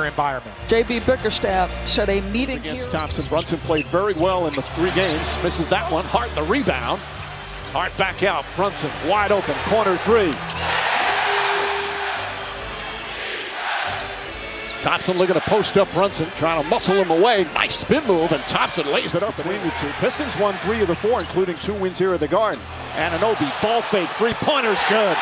environment. J.B. Bickerstaff said a meeting against Thompson. Brunson played very well in the 3 games. Misses that one. Hart the rebound. Hart back out. Brunson wide open. Corner 3. Thompson looking to post up Brunson, trying to muscle him away. Nice spin move, and Thompson lays it up between the two. Pistons won 3 of the 4, including 2 wins here at the Garden. Anunoby, ball fake, 3-pointer's good.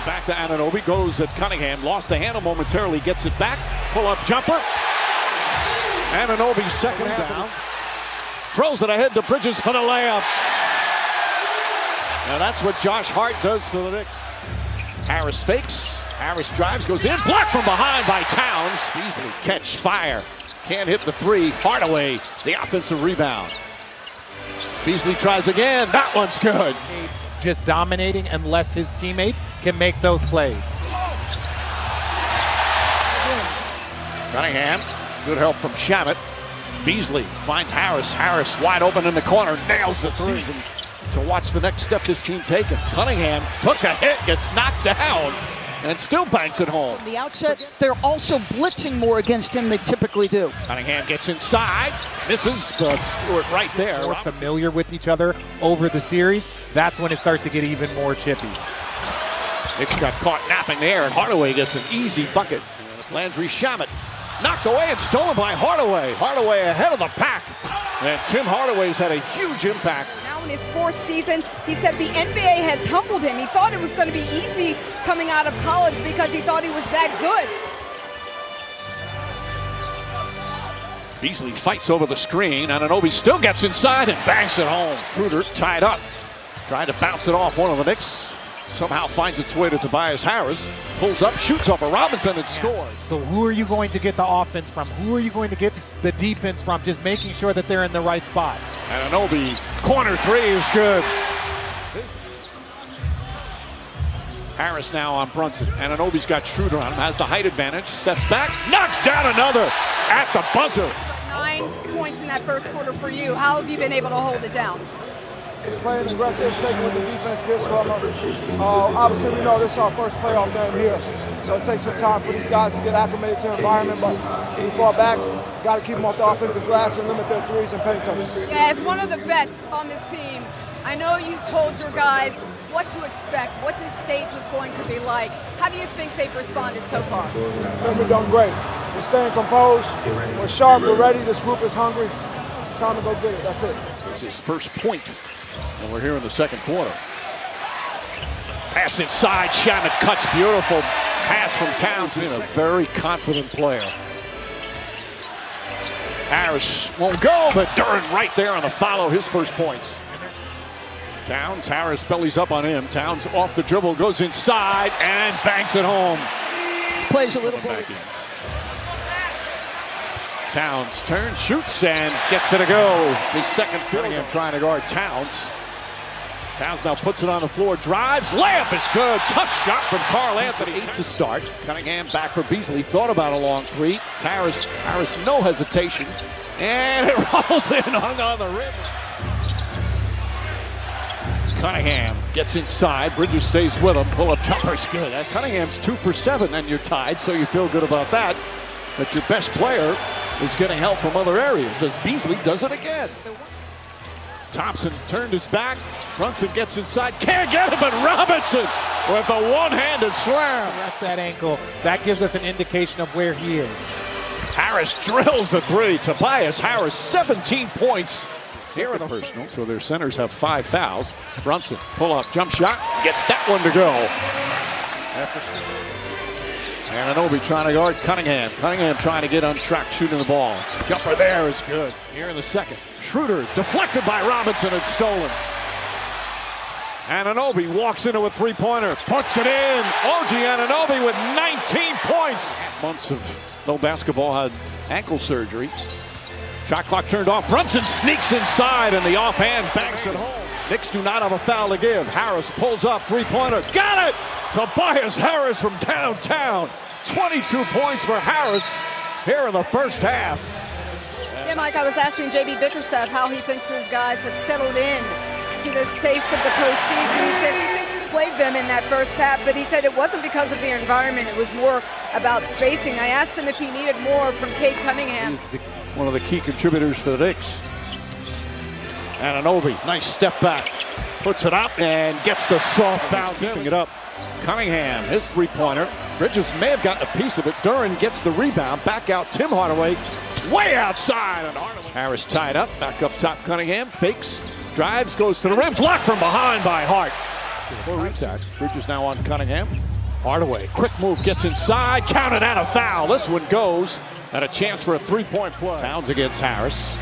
Back to Anunoby, goes at Cunningham, lost the handle momentarily, gets it back, pull-up jumper. Anunoby second down. Throws it ahead to Bridges for the layup. Now that's what Josh Hart does for the Knicks. Harris fakes. Harris drives, goes in, blocked from behind by Towns. Beasley catch fire. Can't hit the 3. Hardaway, the offensive rebound. Beasley tries again. That one's good. Just dominating unless his teammates can make those plays. Cunningham, good help from Shamet. Beasley finds Harris. Harris wide open in the corner, nails the 3. To watch the next step this team taking. Cunningham took a hit, gets knocked down, and still banks it home. From the outset, they're also blitzing more against him than they typically do. Cunningham gets inside, misses, but Stewart right there. More familiar with each other over the series, that's when it starts to get even more chippy. Knicks got caught napping there, and Hardaway gets an easy bucket. Landry Shamet knocked away and stolen by Hardaway. Hardaway ahead of the pack, and Tim Hardaway's had a huge impact. In his 4th season, he said the NBA has humbled him. He thought it was going to be easy coming out of college because he thought he was that good. Beasley fights over the screen. Anunoby still gets inside and bangs it home. Schroeder tied up. Trying to bounce it off one of the Knicks. Somehow finds its way to Tobias Harris. Pulls up, shoots over Robinson, and scores. So who are you going to get the offense from? Who are you going to get the defense from? Just making sure that they're in the right spots. Anunoby, corner 3 is good. Harris now on Brunson. Anunoby's got Schroeder on him, has the height advantage, steps back, knocks down another at the buzzer. 9 points in that first quarter for you. How have you been able to hold it down? Just playing aggressive, taking what the defense gives from us. Obviously, we know this is our first playoff game here, so it takes some time for these guys to get acclimated to the environment, but when we fall back, got to keep them off the offensive glass and limit their 3s and paint touches. Yeah, as one of the vets on this team, I know you told your guys what to expect, what this stage was going to be like. How do you think they've responded so far? I think we've done great. We're staying composed, we're sharp, we're ready, this group is hungry. It's time to go get it, that's it. It's his first point. And we're here in the second quarter. Pass inside, Shamet cuts, beautiful pass from Towns. A very confident player. Harris won't go, but Duran right there on the follow, his first points. Towns, Harris bellies up on him. Towns off the dribble, goes inside, and banks it home. Plays a little bit. Towns turns, shoots, and gets it a go. His second field. Trying to guard Towns. Towns now puts it on the floor, drives, layup is good. Tough shot from Karl Anthony. 8 to start. Cunningham back for Beasley. Thought about a long 3. Harris no hesitation. And it rolls in, hung on the rim. Cunningham gets inside. Bridges stays with him. Pull-up jumper's good. Cunningham's 2 for 7, and you're tied, so you feel good about that. But your best player is getting help from other areas as Beasley does it again. Thompson turned his back. Brunson gets inside. Can't get him, but Robinson with a one-handed slam. Rest that ankle. That gives us an indication of where he is. Harris drills the 3. Tobias Harris, 17 points. Here in the personal, so their centers have 5 fouls. Brunson, pull-up, jump shot, gets that one to go. Anunoby trying to guard Cunningham. Cunningham trying to get on track, shooting the ball. Jumper there is good. Here in the second. Schroeder deflected by Robinson and stolen. Anunoby walks into a 3-pointer, puts it in. OG Anunoby with 19 points. Months of no basketball, had ankle surgery. Shot clock turned off. Brunson sneaks inside and the offhand banks it home. Knicks do not have a foul to give. Harris pulls up, 3-pointer. Got it! Tobias Harris from downtown. 22 points for Harris here in the first half. Yeah, Mike, I was asking J.B. Bickerstaff how he thinks his guys have settled in to this taste of the postseason. He says he thinks outplayed them in that first half, but he said it wasn't because of the environment. It was more about spacing. I asked him if he needed more from Cade Cunningham. He's one of the key contributors for the Knicks. Anunoby, nice step back. Puts it up and gets the soft bounce. Keeping it up. Cunningham, his three-pointer. Bridges may have gotten a piece of it. Duran gets the rebound. Back out Tim Hardaway. Way outside. And Harris tied up. Back up top Cunningham. Fakes. Drives. Goes to the rim. Blocked from behind by Hart. Bridges now on Cunningham. Hardaway. Quick move. Gets inside. Counted and a foul. This one goes. And a chance for a three-point play. Towns against Harris.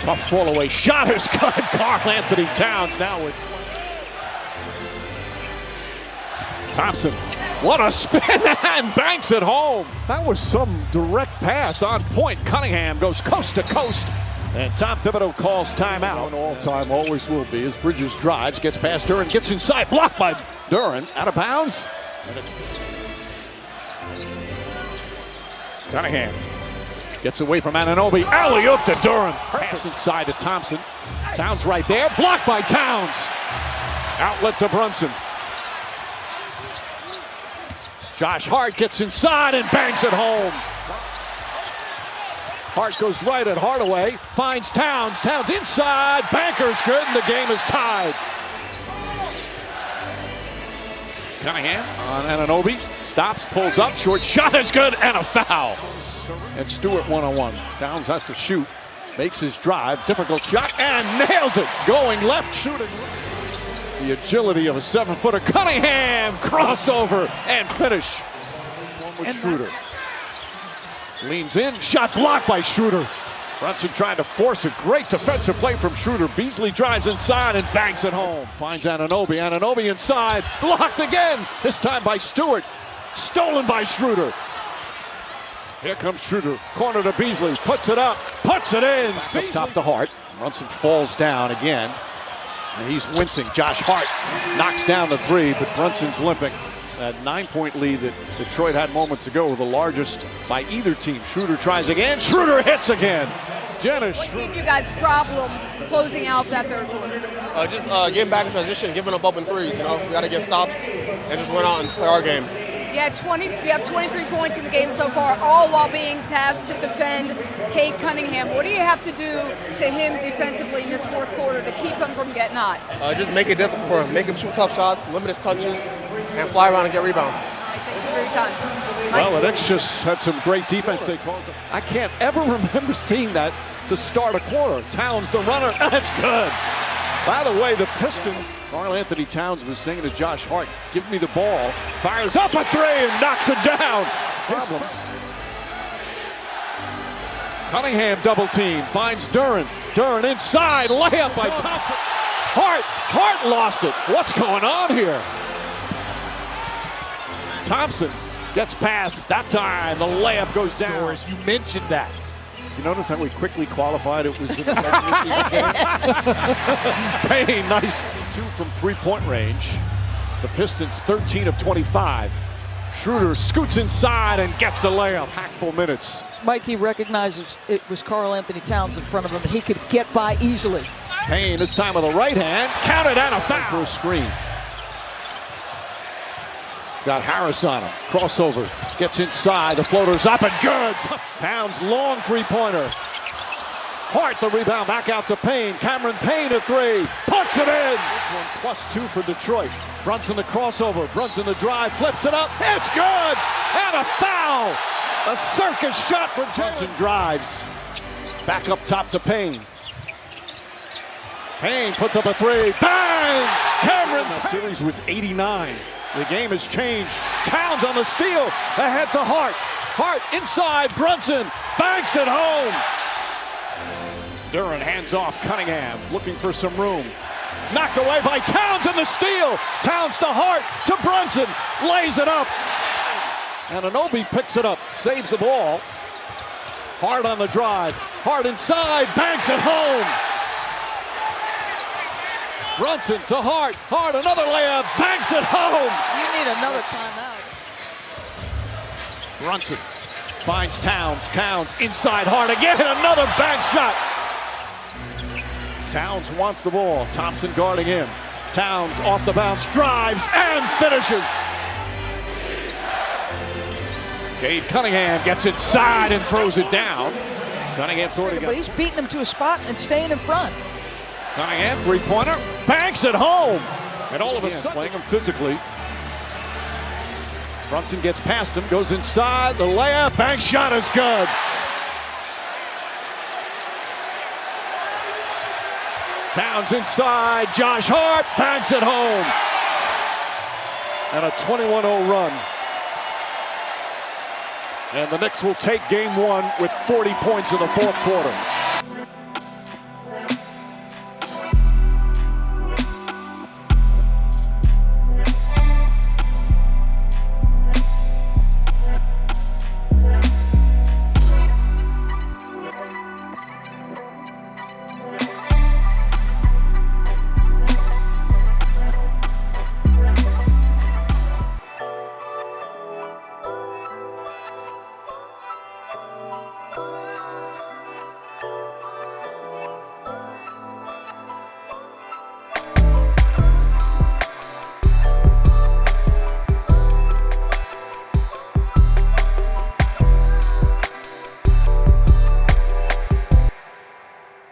Tough fall away. Shot is good. Karl Anthony Towns now with Thompson. What a spin and banks it home. That was some direct pass on point. Cunningham goes coast to coast. And Tom Thibodeau calls timeout. All-time, always will be. As Bridges drives, gets past Duran, gets inside, blocked by Duran. Out of bounds. Cunningham gets away from Anunoby. Alley-oop to Duran. Pass inside to Thompson. Towns right there. Blocked by Towns. Outlet to Brunson. Josh Hart gets inside and banks it home. Hart goes right at Hardaway. Finds Towns. Towns inside. Banker's good, and the game is tied. Cunningham on Anunoby. Stops, pulls up. Short shot is good, and a foul. And Stewart one-on-one. Towns has to shoot. Makes his drive. Difficult shot, and nails it. Going left, shooting. The agility of a 7-footer. Cunningham, crossover, and finish. One with Schroeder. Leans in, shot blocked by Schroeder. Brunson trying to force a great defensive play from Schroeder. Beasley drives inside and banks it home. Finds Anunoby. Anunoby inside, blocked again. This time by Stewart. Stolen by Schroeder. Here comes Schroeder. Corner to Beasley. Puts it up. Puts it in. Up top to Hart. Brunson falls down again. And he's wincing. Josh Hart knocks down the three, but Brunson's limping. That 9-point lead that Detroit had moments ago, the largest by either team. Schroeder tries again. Schroeder hits again. Janice. What gave you guys problems closing out that third quarter? Just getting back in transition, giving up open threes. You know, we got to get stops and just went out and play our game. You have 23 points in the game so far, all while being tasked to defend Cade Cunningham. What do you have to do to him defensively in this fourth quarter to keep him from getting hot? Just make it difficult for him. Make him shoot tough shots, limit his touches, and fly around and get rebounds. Thank you for your time. Well, the Knicks just had some great defense. They called it. I can't ever remember seeing that to start a quarter. Towns the runner. That's good. By the way, the Pistons, Karl Anthony Towns was saying to Josh Hart, give me the ball. Fires up a three and knocks it down. Problems. Cunningham double team. Finds Duran. Duran inside. Layup by Thompson. Hart lost it. What's going on here? Thompson gets past. That time the layup goes down. Doris, you mentioned that. You notice how we quickly qualified it was in the Payne, nice 2 from three-point range. The Pistons 13 of 25. Schroeder scoots inside and gets the layup. Hackful minutes. Mikey recognizes it was Karl Anthony Towns in front of him. He could get by easily. Payne this time with a right hand. Counted and a foul for a screen. Got Harris on him. Crossover. Gets inside. The floater's up and good. Towns long three-pointer. Hart the rebound. Back out to Payne. Cameron Payne a three. Puts it in. +2 for Detroit. Brunson the crossover. Brunson the drive. Flips it up. It's good. And a foul. A circus shot for Brunson drives. Back up top to Payne. Payne puts up a three. Bang! Cameron. That series was 89. The game has changed. Towns on the steal. Ahead to Hart. Hart inside. Brunson banks it home. Duran hands off Cunningham. Looking for some room. Knocked away by Towns in the steal. Towns to Hart. To Brunson. Lays it up. Anunoby picks it up. Saves the ball. Hart on the drive. Hart inside. Banks it home. Brunson to Hart. Hart, another layup. Banks it home. You need another timeout. Brunson finds Towns. Towns inside Hart again. Another bank shot. Towns wants the ball. Thompson guarding him. Towns off the bounce, drives, and finishes. Cade Cunningham gets inside and throws it down. Cunningham threw it But again. he's beating him to a spot and staying in front. Cunningham, three-pointer, banks it home. And all of a sudden, playing him physically. Brunson gets past him, goes inside, the layup, bank shot is good. Towns inside, Josh Hart banks it home. And a 21-0 run. And the Knicks will take game one with 40 points in the fourth quarter.